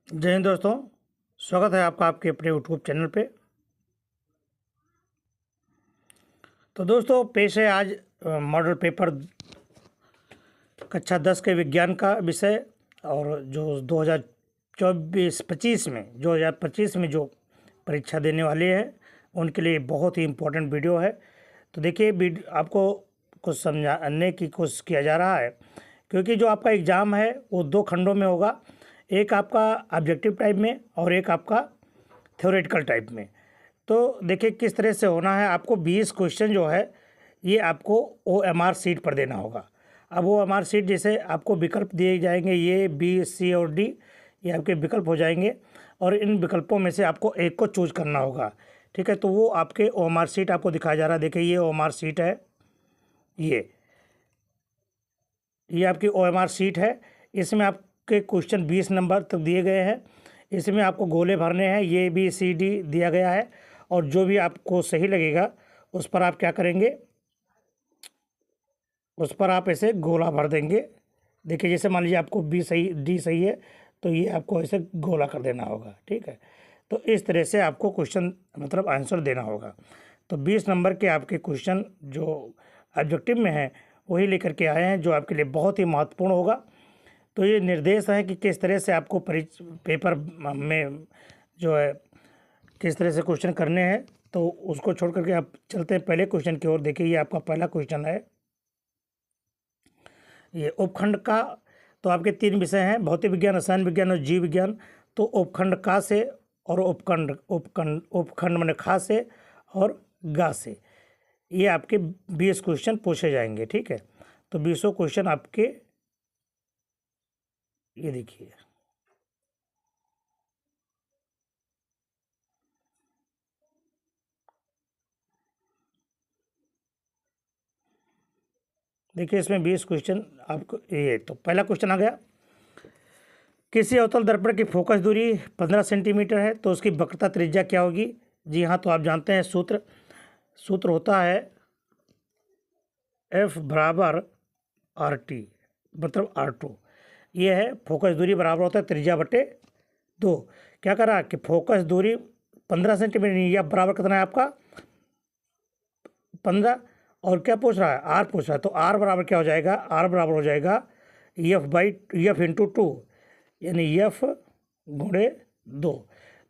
जय हिंद दोस्तों। स्वागत है आपका आपके अपने यूट्यूब चैनल पे। तो दोस्तों पेश है आज मॉडल पेपर कक्षा 10 के विज्ञान का विषय, और जो 2025 में जो परीक्षा देने वाले हैं उनके लिए बहुत ही इम्पोर्टेंट वीडियो है। तो देखिए, आपको कुछ समझाने की कोशिश किया जा रहा है, क्योंकि जो आपका एग्ज़ाम है वो 2 खंडों में होगा। एक आपका ऑब्जेक्टिव टाइप में और एक आपका थ्योरेटिकल टाइप में। तो देखिए किस तरह से होना है। आपको 20 क्वेश्चन जो है ये आपको OMR शीट पर देना होगा। अब OMR शीट जैसे आपको विकल्प दिए जाएंगे, ये B, C और D, ये आपके विकल्प हो जाएंगे, और इन विकल्पों में से आपको एक को चूज करना होगा। ठीक है, तो वो आपके OMR शीट आपको दिखाया जा रहा है। देखिए ये OMR शीट है, ये आपकी OMR शीट है। इसमें आपके क्वेश्चन 20 नंबर तक दिए गए हैं। इसमें आपको गोले भरने हैं, ये ABCD दिया गया है, और जो भी आपको सही लगेगा उस पर आप क्या करेंगे, उस पर आप ऐसे गोला भर देंगे। देखिए जैसे मान लीजिए आपको B सही, D सही है, तो ये आपको ऐसे गोला कर देना होगा। ठीक है, तो इस तरह से आपको क्वेश्चन मतलब आंसर देना होगा। तो 20 नंबर के आपके क्वेश्चन जो ऑब्जेक्टिव में हैं वही लेकर के आए हैं, जो आपके लिए बहुत ही महत्वपूर्ण होगा। तो ये निर्देश है कि किस तरह से आपको पेपर में जो है किस तरह से क्वेश्चन करने हैं। तो उसको छोड़ करके आप चलते हैं पहले क्वेश्चन की ओर। देखिए ये आपका पहला क्वेश्चन है, ये उपखंड का। तो आपके 3 विषय हैं, भौतिक विज्ञान, रसायन विज्ञान और जीव विज्ञान। तो उपखंड का से और उपखंड उपखंड उपखंड मैंने खा से और गा से, ये आपके 20 क्वेश्चन पूछे जाएंगे। ठीक है, तो 20 क्वेश्चन आपके ये देखिए, देखिए इसमें 20 क्वेश्चन आपको। ये तो पहला क्वेश्चन आ गया, किसी अवतल दर्पण की फोकस दूरी 15 सेंटीमीटर है, तो उसकी वक्रता त्रिज्या क्या होगी। जी हाँ, तो आप जानते हैं सूत्र होता है F बराबर RT, मतलब R2। ये है फोकस दूरी बराबर होता है त्रिज्या बटे 2। क्या करा कि फोकस दूरी 15 सेंटीमीटर, या बराबर कितना है आपका 15, और क्या पूछ रहा है, आर पूछ रहा है। तो आर बराबर क्या हो जाएगा, आर बराबर हो जाएगा F इंटू 2, यानी F गुणे 2।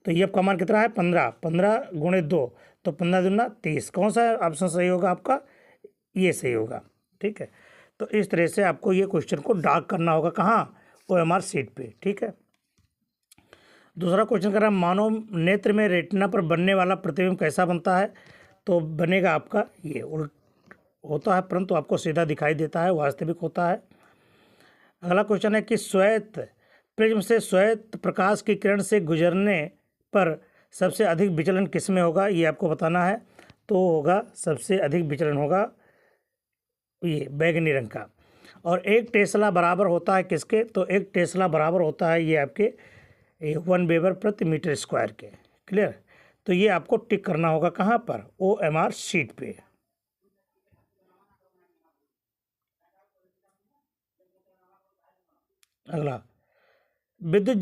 तो F का मान कितना है 15, 15 गुणे 2, तो 15 दूना 30। कौन सा ऑप्शन सही होगा आपका, ये सही होगा। ठीक है, तो इस तरह से आपको ये क्वेश्चन को डार्क करना होगा, कहाँ, OMR शीट पे। ठीक है, दूसरा क्वेश्चन कर रहा है, मानव नेत्र में रेटिना पर बनने वाला प्रतिबिंब कैसा बनता है। तो बनेगा आपका ये उल्ट होता है, परंतु आपको सीधा दिखाई देता है, वास्तविक होता है। अगला क्वेश्चन है कि श्वेत प्रिज्म से श्वेत प्रकाश की किरण से गुजरने पर सबसे अधिक विचलन किस में होगा, ये आपको बताना है। तो होगा सबसे अधिक विचलन होगा ये बैगनी रंग का। और 1 टेस्ला बराबर होता है किसके, तो 1 टेस्ला बराबर होता है ये आपके 1 वेबर प्रति मीटर स्क्वायर के। क्लियर, तो ये आपको टिक करना होगा कहाँ पर, OMR शीट पे। अगला, विद्युत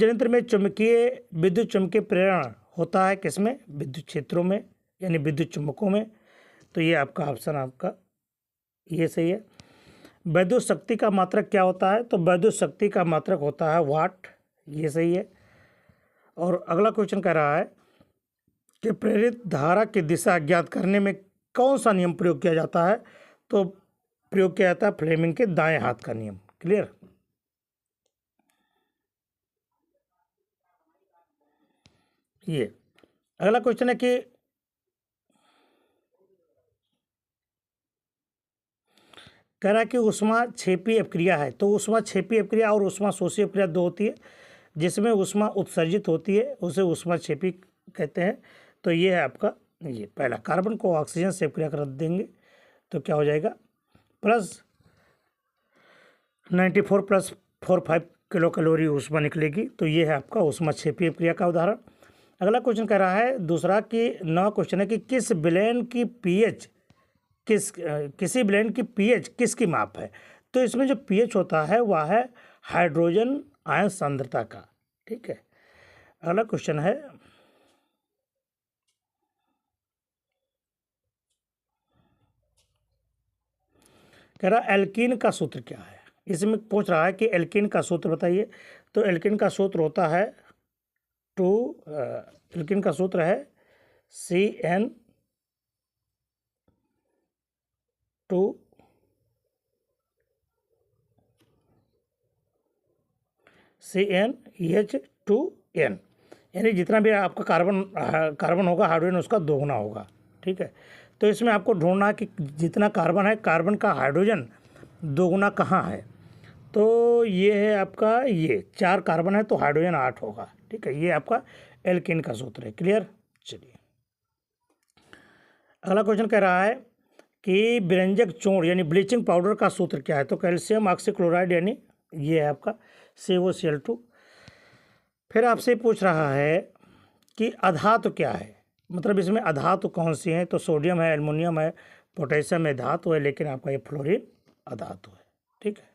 चुम्बकीय प्रेरण होता है किसमें, विद्युत क्षेत्रों में, यानी विद्युत चुम्बकों में। तो ये आपका ऑप्शन आपका ये सही है। वैद्युत शक्ति का मात्रक क्या होता है, तो वैद्युत शक्ति का मात्रक होता है वाट, ये सही है। और अगला क्वेश्चन कह रहा है कि प्रेरित धारा की दिशा ज्ञात करने में कौन सा नियम प्रयोग किया जाता है। तो प्रयोग किया जाता है फ्लेमिंग के दाएं हाथ का नियम। क्लियर, ये अगला क्वेश्चन है कि कह रहा है कि ऊष्मा क्षेपी अपक्रिया है। तो ऊष्मा क्षेपी अपक्रिया और ऊष्मा शोषी अपक्रिया 2 होती है। जिसमें ऊष्मा उत्सर्जित होती है उसे ऊष्मा क्षेपी कहते हैं। तो ये है आपका ये पहला, कार्बन को ऑक्सीजन से अपक्रिया कर देंगे तो क्या हो जाएगा, +94 + 45 किलो कैलोरी ऊष्मा निकलेगी। तो ये है आपका ऊष्मा क्षेपी अपक्रिया का उदाहरण। अगला क्वेश्चन कह रहा है दूसरा कि 9 क्वेश्चन है कि किस विलयन की पीएच किसी विलयन की पीएच किसकी माप है। तो इसमें जो पीएच होता है वह है हाइड्रोजन आयन सांद्रता का। ठीक है, अगला क्वेश्चन है, कह रहा एल्कीन का सूत्र क्या है। इसमें पूछ रहा है कि एल्कीन का सूत्र बताइए। तो एल्कीन का सूत्र होता है एल्कीन का सूत्र है CN2 CnH2n, यानी जितना भी आपका कार्बन होगा हाइड्रोजन उसका दोगुना होगा। ठीक है, तो इसमें आपको ढूंढना कि जितना कार्बन है, कार्बन का हाइड्रोजन दोगुना कहाँ है। तो ये है आपका, ये 4 कार्बन है तो हाइड्रोजन 8 होगा। ठीक है, ये आपका एल्कीन का सूत्र है। क्लियर। चलिए अगला क्वेश्चन कह रहा है कि व्यंजक चूर्ण यानी ब्लीचिंग पाउडर का सूत्र क्या है। तो कैल्शियम ऑक्सीक्लोराइड, यानी ये है आपका COCl2। फिर आपसे पूछ रहा है कि अधातु क्या है, मतलब इसमें अधातु कौन सी है। तो सोडियम है, एल्युमिनियम है, पोटेशियम है, धातु है, लेकिन आपका ये फ्लोरीन अधातु है। ठीक है,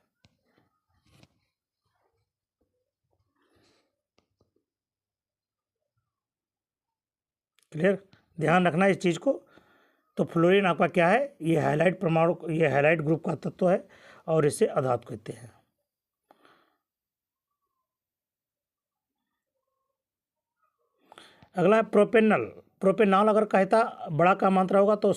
क्लियर, ध्यान रखना इस चीज़ को। तो फ्लोरीन आपका क्या है, ये हाइलाइट परमाणु, ये हाइलाइट ग्रुप का तत्व है और इसे अधातु कहते हैं। अगला है प्रोपेनल। प्रोपेनॉल अगर कहता बड़ा का मात्रा होगा तो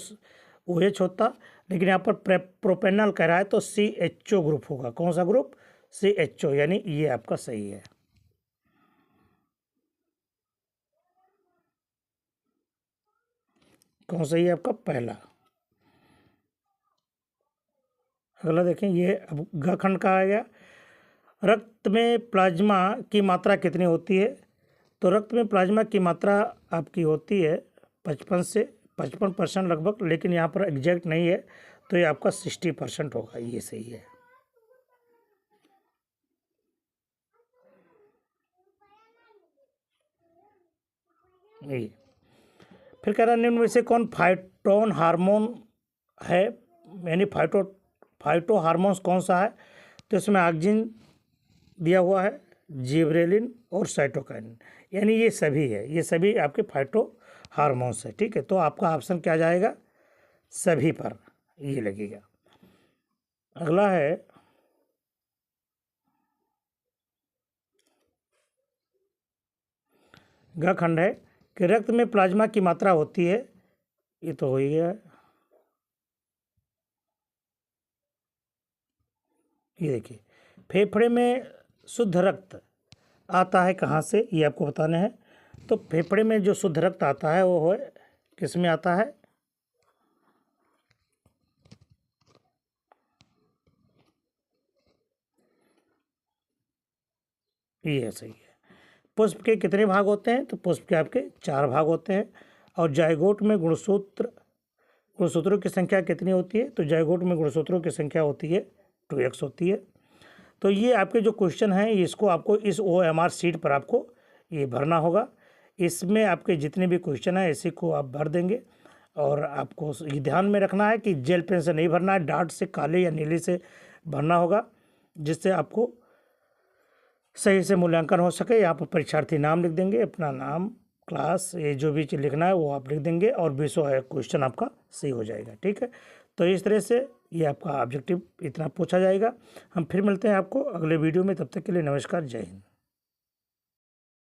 OH होता, लेकिन यहाँ पर प्रोपेनल कह रहा है तो CHO ग्रुप होगा। कौन सा ग्रुप, CHO, यानी ये आपका सही है। कौन सा ही है आपका, पहला। अगला देखें, ये अब घ खंड का आ गया। रक्त में प्लाज्मा की मात्रा कितनी होती है। तो रक्त में प्लाज्मा की मात्रा आपकी होती है 55% लगभग, लेकिन यहाँ पर एग्जैक्ट नहीं है, तो ये आपका 60% होगा। ये सही है। ये फिर कह रहा निम्न में से कौन फाइटोन हार्मोन है, यानी फाइटो हार्मोन्स कौन सा है। तो इसमें ऑक्सिन दिया हुआ है, जिबरेलिन और साइटोकाइन, यानी ये सभी है, ये सभी आपके फाइटो हार्मोन्स है। ठीक है, तो आपका ऑप्शन क्या जाएगा, सभी पर ये लगेगा। अगला है, ग खंड है कि रक्त में प्लाज्मा की मात्रा होती है। ये तो हो ही गया है। ये देखिए, फेफड़े में शुद्ध रक्त आता है कहाँ से, ये आपको बताना है। तो फेफड़े में जो शुद्ध रक्त आता है वो है, किस में आता है, ये सही है। पुष्प के कितने भाग होते हैं। तो पुष्प के आपके 4 भाग होते हैं। और जायगोट में गुणसूत्रों की संख्या कितनी होती है। तो जायगोट में गुणसूत्रों की संख्या होती है 2x होती है। तो ये आपके जो क्वेश्चन हैं, इसको आपको इस OMR शीट पर आपको ये भरना होगा। इसमें आपके जितने भी क्वेश्चन हैं इसी को आप भर देंगे। और आपको ये ध्यान में रखना है कि जेल पेन से नहीं भरना है, डार्ट से, काले या नीले से भरना होगा, जिससे आपको सही से मूल्यांकन हो सके। यहाँ पर परीक्षार्थी नाम लिख देंगे, अपना नाम, क्लास, ये जो भी चीज़ लिखना है वो आप लिख देंगे और 20 क्वेश्चन आपका सही हो जाएगा। ठीक है, तो इस तरह से ये आपका ऑब्जेक्टिव इतना पूछा जाएगा। हम फिर मिलते हैं आपको अगले वीडियो में, तब तक के लिए नमस्कार, जय हिंद।